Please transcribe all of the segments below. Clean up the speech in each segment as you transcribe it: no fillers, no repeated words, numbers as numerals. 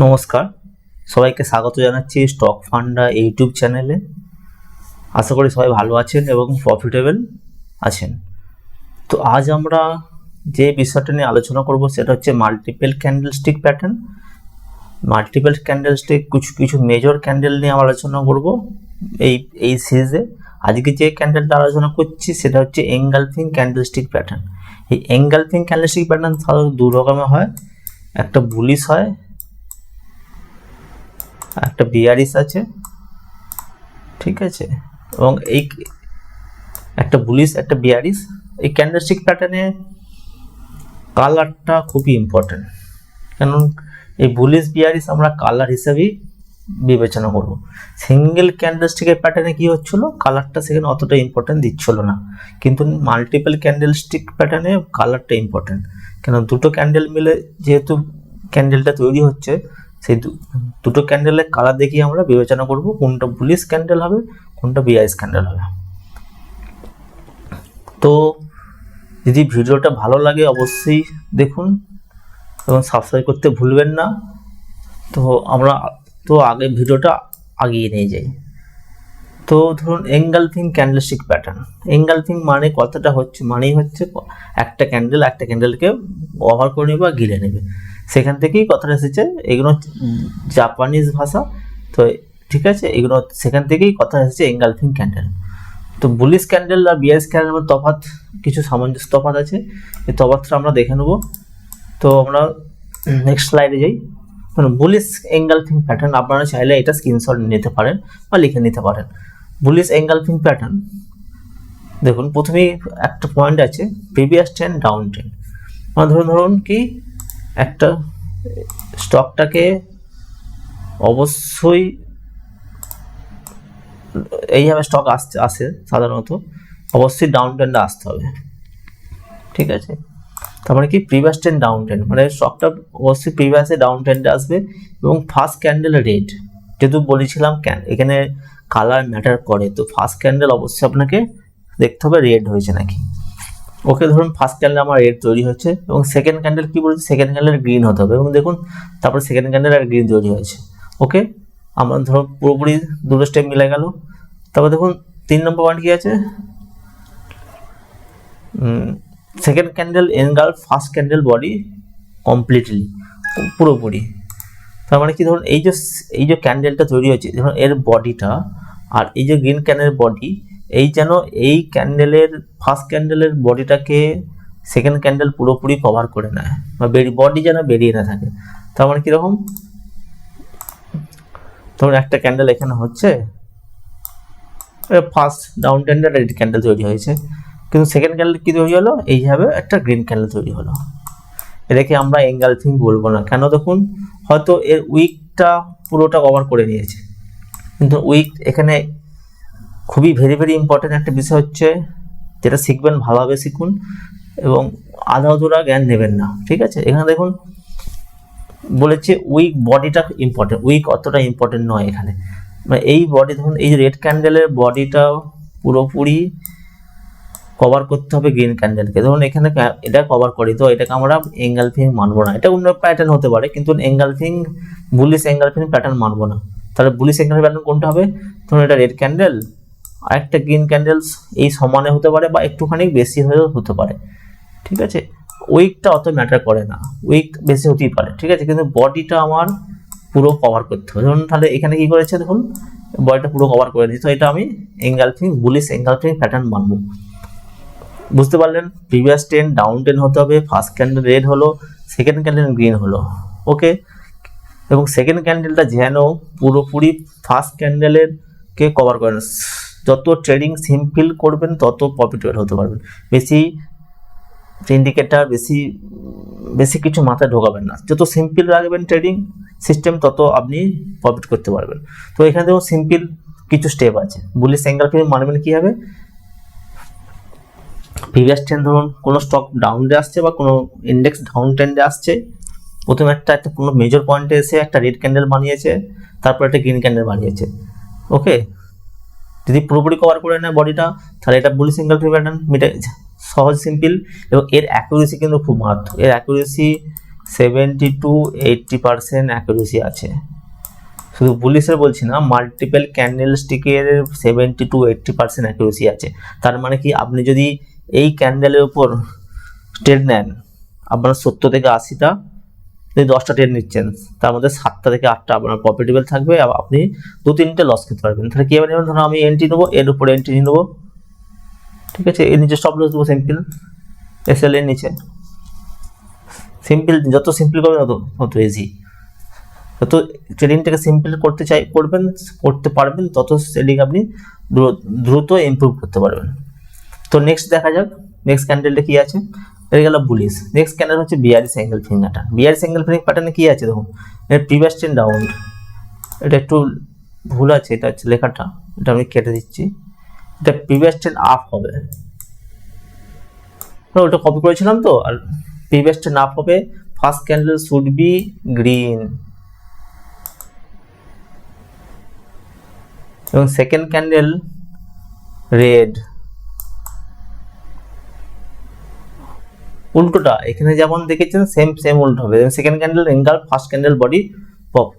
নমস্কার, সবাইকে স্বাগত জানাচ্ছি স্টক ফান্ডা ইউটিউব চ্যানেলে। আশা করি সবাই ভালো আছেন এবং প্রফিটেবল আছেন। তো আজ আমরা যে বিষয়টা নিয়ে আলোচনা করব সেটা হচ্ছে multiple candlestick pattern. Multiple candlestick কিছু মেজর ক্যান্ডেল নিয়ে আমরা আলোচনা করব এই সিরিজে। আজকে যে ক্যান্ডেলটা আলোচনা করছি সেটা হচ্ছে এনগালফিং ক্যান্ডেলস্টিক প্যাটার্ন। এই এনগালফিং ক্যান্ডেলস্টিক প্যাটার্ন সাধারণত দু রকমের হয়, একটা বুলিশ হয়, একটা বিয়ারিশ আছে, ঠিক আছে। এবং এই একটা বুলিশ একটা বিয়ারিশ, এই ক্যান্ডেলস্টিক প্যাটার্নে কালারটা খুবই ইম্পর্টেন্ট, কারণ এই বুলিশ বিয়ারিশ আমরা কালার হিসেবেই বিবেচনা করব। সিঙ্গেল ক্যান্ডেলস্টিকের প্যাটার্নে কি হচ্ছিল, কালারটা সেখানে অতটা ইম্পর্টেন্ট দিচ্ছিল না, কিন্তু মাল্টিপল ক্যান্ডেলস্টিক প্যাটার্নে কালারটা ইম্পর্টেন্ট। কেন, দুটো ক্যান্ডেল মিলে যেহেতু ক্যান্ডেলটা তৈরি হচ্ছে, সেই দুটো ক্যান্ডেলের কালার দেখিয়ে আমরা বিবেচনা করব কোনটা বুলিশ ক্যান্ডেল হবে, কোনটা বিয়ারিশ ক্যান্ডেল হবে। তো যদি ভিডিওটা ভালো লাগে অবশ্যই দেখুন এবং সাবস্ক্রাইব করতে ভুলবেন না। তো আমরা আগে ভিডিওটা আগিয়ে নিয়ে যাই। তো ধরুন এনগালফিং ক্যান্ডেলস্টিক প্যাটার্ন, এনগালফিং মানে কথাটা মানেই হচ্ছে একটা ক্যান্ডেল একটা ক্যান্ডেলকে ওভার করে নেবে বা গিলে নেবে, সেখান থেকেই কথাটা এসেছে। এগুলো জাপানিজ ভাষা, তো ঠিক আছে, এগুলো সেখান থেকেই কথা এসেছে এনগালফিং ক্যান্ডেল। তো বুলিশ ক্যান্ডেল আর বিয়ারিশ ক্যান্ডেলের মধ্যে তফাৎ, কিছু সামঞ্জস্য তফাৎ আছে, এই তফাৎটা আমরা দেখে নেব। তো আমরা নেক্সট স্লাইডে যাই। বুলিশ এনগালফিং প্যাটার্ন আপনারা চাইলে এটা স্ক্রিনশট নিতে পারেন বা লিখে নিতে পারেন। বুলিশ এনগালফিং প্যাটার্ন দেখুন, প্রথমেই একটা পয়েন্ট আছে প্রিভিয়াস ট্রেন্ড ডাউন ট্রেন্ড। মানে ধরুন কি একটা স্টকটাকে অবশ্যই এইভাবে স্টক আসে সাধারণত অবশ্যই ডাউন ট্রেন্ডে আসতে হবে, ঠিক আছে। তার মানে কি প্রিভিয়াস ট্রেন্ড ডাউন ট্রেন্ড, মানে স্টকটা অবশ্যই প্রিভিয়াসে ডাউন ট্রেন্ডে আসবে এবং ফার্স্ট ক্যান্ডেল রেড, যেহেতু বলেছিলাম এখানে কালার ম্যাটার করে, তো ফার্স্ট ক্যান্ডেল অবশ্যই আপনাকে দেখতে হবে রেড হয়েছে নাকি। ওকে, ধরুন ফার্স্ট ক্যান্ডেল আমার রেড তৈরি হচ্ছে এবং সেকেন্ড ক্যান্ডেল কি বলছে, সেকেন্ড ক্যান্ডেল গ্রিন হতে হবে এবং দেখুন তারপরে সেকেন্ড ক্যান্ডেল আর গ্রিন তৈরি হয়েছে। ওকে, আমার ধরুন পুরোপুরি দুটো স্টেপ মিলে গেল। তারপর দেখুন 3 নম্বর পয়েন্ট কি আছে, second candle engulf first candle body completely, পুরোপুরি। তার মানে কি, ধরুন এই যে ক্যান্ডেলটা তৈরি হয়েছে, ধরুন এর বডিটা আর এই যে গ্রিন ক্যান্ডেলের বডি, এই যেন এই ক্যান্ডেলের ফার্স্ট ক্যান্ডেলের বডিটাকে সেকেন্ড ক্যান্ডেল পুরোপুরি কভার করে নেয় বা বডি যেন বেরিয়ে না থাকে। তার মানে কীরকম, ধরুন একটা ক্যান্ডেল এখানে হচ্ছে, ফার্স্ট ডাউন ট্রেন্ডে রেড ক্যান্ডেল তৈরি হয়েছে, কিন্তু সেকেন্ড ক্যান্ডেল কী তৈরি হলো, এইভাবে একটা গ্রিন ক্যান্ডেল তৈরি হলো। এটাকে আমরা এনগালফিং বলবো না, কেন দেখুন হয়তো এর উইকটা পুরোটা কভার করে নিয়েছে, কিন্তু উইক এখানে খুবই ভেরি ইম্পর্টেন্ট একটা বিষয় হচ্ছে, যেটা শিখবেন ভালোভাবে শিখুন এবং আধা অধুরা জ্ঞান নেবেন না, ঠিক আছে। এখানে দেখুন বলেছে উইক বডিটা ইম্পর্টেন্ট, উইক অতটা ইম্পর্টেন্ট নয় এখানে। মানে এই বডি, ধরুন এই যে রেড ক্যান্ডেলের বডিটা পুরোপুরি কভার করতে হবে গ্রিন ক্যান্ডেলকে, ধরুন এখানে এটা কভার করি, তো এটাকে আমরা এনগালফিং মানবো না। এটা অন্য প্যাটার্ন হতে পারে, কিন্তু এনগালফিং বুলিশ এনগালফিং প্যাটার্ন মানবো না। তাহলে বুলিশ এনগালফিং প্যাটার্ন কোনটা হবে, ধরুন এটা রেড ক্যান্ডেল আর একটা গ্রিন ক্যান্ডেলস এই সমানে হতে পারে বা একটুখানি বেশি হয়েও হতে পারে, ঠিক আছে। উইকটা অত ম্যাটার করে না, উইক বেশি হতেই পারে, ঠিক আছে, কিন্তু বডিটা আমার পুরো কভার করতে হবে। ধরুন তাহলে এখানে কি করেছে, দেখুন বডিটা পুরো কভার করে নিয়েছে, তো এটা আমি এনগালফিং বুলিশ এনগালফিং প্যাটার্ন মানবো। বুঝতে পারলেন, প্রিভিয়াস ট্রেন্ড ডাউন ট্রেন্ড হতে হবে, ফার্স্ট ক্যান্ডেল রেড হলো, সেকেন্ড ক্যান্ডেল গ্রিন হলো, ওকে। এবং সেকেন্ড ক্যান্ডেলটা যেন পুরোপুরি ফার্স্ট ক্যান্ডেলের কে কভার করেন। যত ট্রেডিং সিম্পল করবেন তত প্রফিটেবল হতে পারবেন। বেশি ইন্ডিকেটার বেশি কিছু মাথায় ঢোকাবেন না, যত সিম্পল রাখবেন ট্রেডিং সিস্টেম তত আপনি প্রফিট করতে পারবেন। তো এখানে দেখুন সিম্পল কিছু স্টেপ আছে। বুলিশ এনগালফিং মানবেন কি হবে, প্রিভিয়াস ট্রেন্ড, ধরুন কোনো স্টক ডাউনে আসছে বা কোনো ইন্ডেক্স ডাউন ট্রেন্ডে আসছে, প্রথমে একটা কোনো মেজর পয়েন্টে এসে একটা রেড ক্যান্ডেল বানিয়েছে, তারপর একটা গ্রিন ক্যান্ডেল বানিয়েছে, ওকে। যদি পুরোপুরি কভার করে নেয় বডিটা, তাহলে এটা বুলিশ এনগালফিং প্যাটার্ন, সহজ সিম্পল, এবং এর অ্যাকুরেসি কিন্তু খুব মারাত্মক। এর অ্যাকুরেসি 70-80% অ্যাকুরেসি আছে। শুধু বুলিশের বলছি না, মাল্টিপল ক্যান্ডেল স্টিকের 70-80% অ্যাকুরেসি আছে। তার মানে কি, আপনি যদি এই ক্যান্ডেলের উপর ট্রেড নেন, আপনার 70 থেকে 80টা, যদি 10টা ট্রেড নিচ্ছেন, তার মধ্যে 7টা থেকে 8টা আপনার প্রফিটেবল থাকবে, আর আপনি 2-3টে লস খেতে পারবেন। তাহলে কীভাবে নেবেন? ধরুন আমি এন্ট্রি নেবো, এর উপরে এন্ট্রি নেবো, ঠিক আছে, এর নিচে স্টপ লস দেবো সিম্পল, এসএল এর নিচে সিম্পল। যত সিম্পল করবেন তত ইজি, যত ট্রেডিংটাকে সিম্পল করতে পারবেন, তত ট্রেডিং আপনি দ্রুত ইমপ্রুভ করতে পারবেন। তো নেক্সট দেখা যাক, নেক্সট ক্যান্ডেলটা কি আছে। এটা গেল বুলিশ। নেক্সট ক্যান্ডেল হচ্ছে bearish engulfing pattern. Bearish engulfing প্যাটার্নে কি আছে দেখুন, এর প্রিভিয়াস ট্রেন্ড ডাউন, এটা একটু ভুল আছে, এটা হচ্ছে লেখাটা, এটা আমি কেটে দিচ্ছি। এটা প্রিভিয়াস ট্রেন্ড আপ হবে, ওটা কপি করেছিলাম তো। আর প্রিভিয়াস ট্রেন্ড আপ হবে, first candle should be green এবং সেকেন্ড ক্যান্ডেল রেড। উল্টোটা এখানে যেমন দেখেছেন সেম উল্টো হবে। Second candle engulf, first candle body pop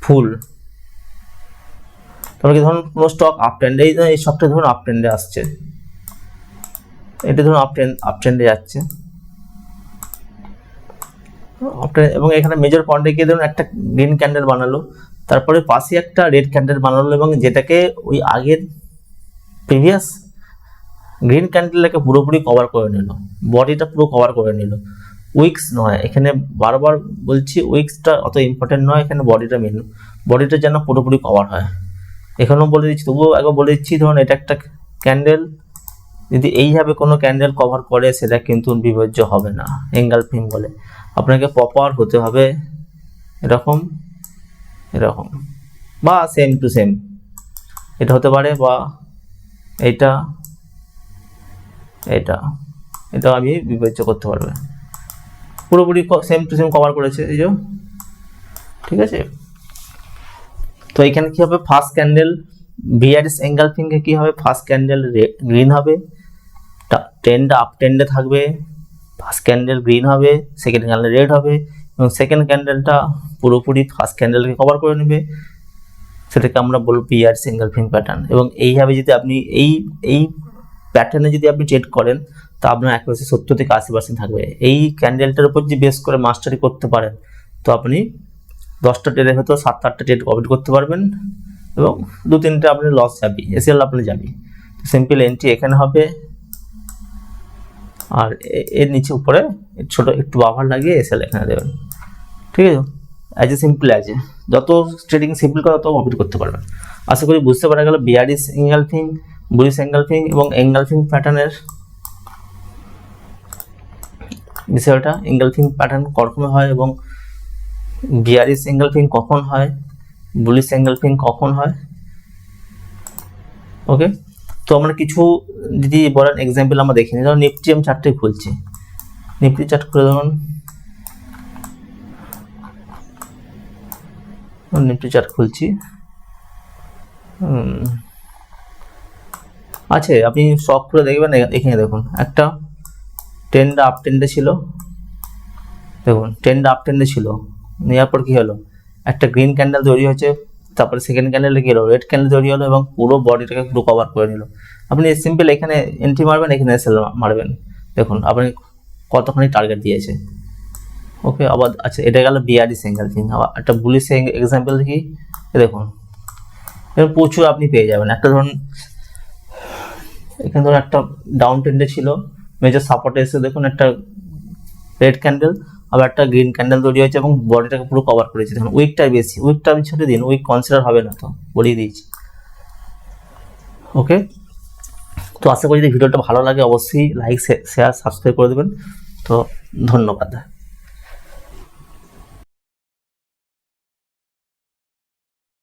full. তারপরে কি ধরুন কোনো স্টক আপ ট্রেন্ডে, এই স্টকটা ধরুন আপ ট্রেন্ডে আসছে, এটা ধরুন আপ ট্রেন্ডে যাচ্ছে, এবং এখানে মেজর পয়েন্টে গিয়ে ধরুন একটা গ্রিন ক্যান্ডেল বানালো, তারপরে পাশে একটা রেড ক্যান্ডেল বানালো, এবং যেটাকে ওই আগের প্রিভিয়াস গ্রিন ক্যান্ডেলটাকে পুরোপুরি কভার করে নিল, বডিটা পুরো কভার করে নিল। উইক্স নয়, এখানে বারবার বলছি উইক্সটা অত ইম্পর্টেন্ট নয়, এখানে বডিটা মেন, বডিটা যেন পুরোপুরি কভার হয়। এখানেও বলে দিচ্ছি, তবুও একবার বলে দিচ্ছি, ধরুন এটা একটা ক্যান্ডেল, যদি এইভাবে কোনো ক্যান্ডেল কভার করে সেটা কিন্তু বিবেচ্য হবে না, এঙ্গালফিং বলে। আপনাকে প্রপার হতে হবে এরকম বা সেম টু সেম, এটা হতে পারে, বা এটা আমি বিবেচ্য করতে পারবে, পুরোপুরি সেম টু সেম কভার করেছে, এই যে, ঠিক আছে। তো এখানে কি হবে, ফার্স্ট ক্যান্ডেল বিয়ারিশ এঙ্গেলফিং এ কি হবে, ফার্স্ট ক্যান্ডেল গ্রিন হবে, ট্রেন্ড আপ ট্রেন্ডে থাকবে, ফার্স্ট ক্যান্ডেল গ্রিন হবে, সেকেন্ড ক্যান্ডেল রেড হবে, এবং সেকেন্ড ক্যান্ডেলটা পুরোপুরি ফার্স্ট ক্যান্ডেলকে কভার করে নেবে, সেটাকে আমরা বলবো বিয়ারিশ এঙ্গেলফিং প্যাটার্ন। এবং এইভাবে যদি আপনি এই প্যাটার্নে যদি আপনি ট্রেড করেন, তা আপনার অ্যাকুরেসি 70-80% থাকবে। এই ক্যান্ডেলটার উপর যদি বেস করে মাস্টারি করতে পারেন, তো আপনি 10টা ট্রেডের হয়তো 7-8টা ট্রেড কমপ্লিট করতে পারবেন, এবং 2-3টে আপনি লস যাবি, এসএল আপনি যাবি। সিম্পল এন্ট্রি এখানে হবে, আর এর নিচে উপরে ছোট একটু বাফার লাগিয়ে এসএল এখানে দেবেন, ঠিক আছে। অ্যাজ এ সিম্পল যত ট্রেডিং সিম্পল করে তত কমপ্লিট করতে পারবেন। আশা করি বুঝতে পারা গেল বিয়ারিশ এঙ্গেলফিং, বুলিশ এঙ্গেলফিং এবং এঙ্গেলফিং প্যাটার্নের বিষয়টা। এঙ্গেলফিং প্যাটার্ন কখন হয় এবং বিয়ারিশ এঙ্গেলফিং কখন হয়, বুলিশ এঙ্গেলফিং কখন হয়। ওকে, তো আমরা কিছু যদি বলেন এক্সাম্পল আমরা দেখিনি, ধরুন নিফটি আমি চার্টে খুলছি, নিফটি চার্ট করে ধরুন নিফটি চার্ট খুলছি, আছে আপনি শক করে দেখবেন, এখানে দেখুন একটা ট্রেন্ড আপ ট্রেন্ডে ছিল, দেখুন ট্রেন্ড আপ ট্রেন্ডে ছিল, নেওয়ার পর কি হলো, একটা গ্রিন ক্যান্ডেল তৈরি হয়েছে, তারপরে সেকেন্ড ক্যান্ডেলে কি হলো, রেড ক্যান্ডেল তৈরি হলো, এবং পুরো বডিটাকে পুরো কভার করে নিল। আপনি সিম্পল এখানে এন্ট্রি মারবেন, এখানে সেল মারবেন, দেখুন আপনি কতখানি টার্গেট দিয়েছে। ওকে, আবার আচ্ছা এটা গেল বিয়ারিশ এঙ্গেলফিং। আবার একটা বুলিশ এক্সাম্পল দেখি, দেখুন এবার প্রচুর আপনি পেয়ে যাবেন। একটা ধরুন এখানে ধরুন একটা ডাউন ট্রেন্ডে ছিল, মেজর সাপোর্টে এসে দেখুন একটা রেড ক্যান্ডেল, আবার একটা গ্রিন ক্যান্ডেল তৈরি হয়েছে এবং বডিটাকে পুরো কভার করেছে। দেখুন উইকটা বেশি, উইকটা আমি ছেড়ে দিন, উইক কনসিডার হবে না, তো বলিয়ে দিয়েছি। ওকে, তো আশা করি যদি ভিডিওটা ভালো লাগে অবশ্যই লাইক শেয়ার সাবস্ক্রাইব করে দেবেন। তো ধন্যবাদ।